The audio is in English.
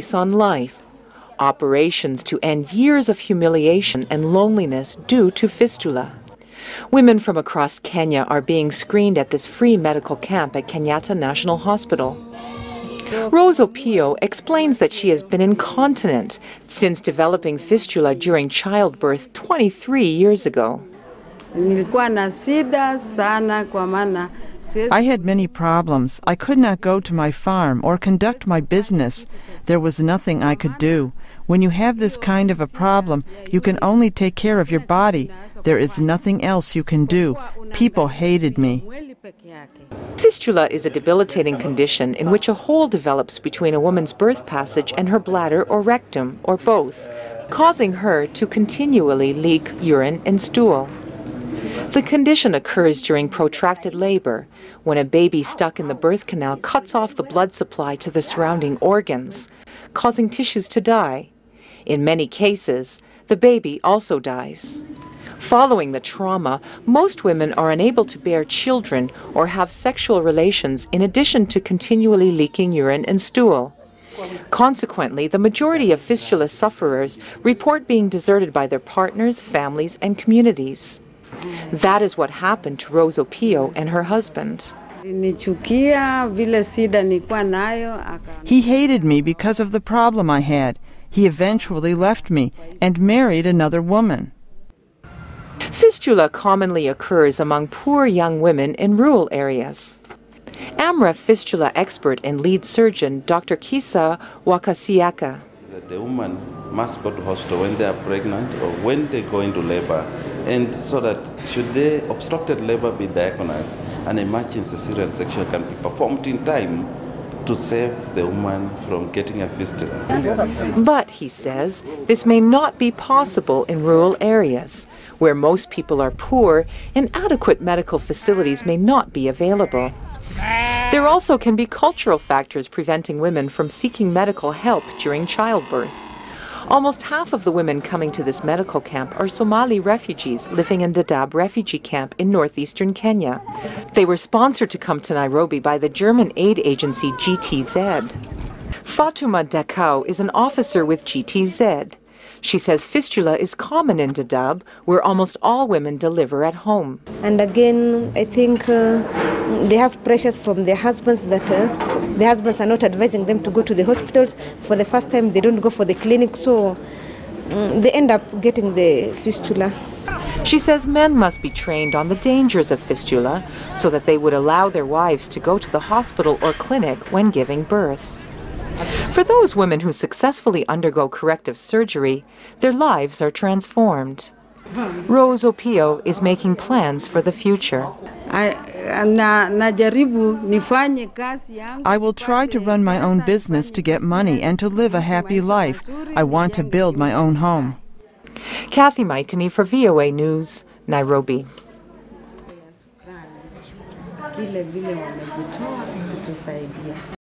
lease on life. Operations to end years of humiliation and loneliness due to fistula. Women from across Kenya are being screened at this free medical camp at Kenyatta National Hospital. Rose Opio explains that she has been incontinent since developing fistula during childbirth 23 years ago. I had many problems. I could not go to my farm or conduct my business. There was nothing I could do. When you have this kind of a problem, you can only take care of your body. There is nothing else you can do. People hated me. Fistula is a debilitating condition in which a hole develops between a woman's birth passage and her bladder or rectum, or both, causing her to continually leak urine and stool. The condition occurs during protracted labor, when a baby stuck in the birth canal cuts off the blood supply to the surrounding organs, causing tissues to die. In many cases, the baby also dies. Following the trauma, most women are unable to bear children or have sexual relations in addition to continually leaking urine and stool. Consequently, the majority of fistula sufferers report being deserted by their partners, families, and communities. That is what happened to Rose Opio and her husband. He hated me because of the problem I had. He eventually left me and married another woman. Fistula commonly occurs among poor young women in rural areas. AMREF fistula expert and lead surgeon Dr. x264. The woman must go to hospital when they are pregnant or when they go into labor, and so that should the obstructed labor be diagnosed, an emergency cesarean section can be performed in time to save the woman from getting a fistula. But, he says, this may not be possible in rural areas, where most people are poor and adequate medical facilities may not be available. There also can be cultural factors preventing women from seeking medical help during childbirth. Almost half of the women coming to this medical camp are Somali refugees living in Dadaab refugee camp in northeastern Kenya. They were sponsored to come to Nairobi by the German aid agency GTZ. Fatuma Dakau is an officer with GTZ. She says fistula is common in Dadaab, where almost all women deliver at home. And again, I think they have pressures from their husbands that the husbands are not advising them to go to the hospitals. For the first time, they don't go for the clinic, so they end up getting the fistula. She says men must be trained on the dangers of fistula so that they would allow their wives to go to the hospital or clinic when giving birth. For those women who successfully undergo corrective surgery, their lives are transformed. Rose Opio is making plans for the future. I will try to run my own business to get money and to live a happy life. I want to build my own home. Kathy Maitini for VOA News, Nairobi.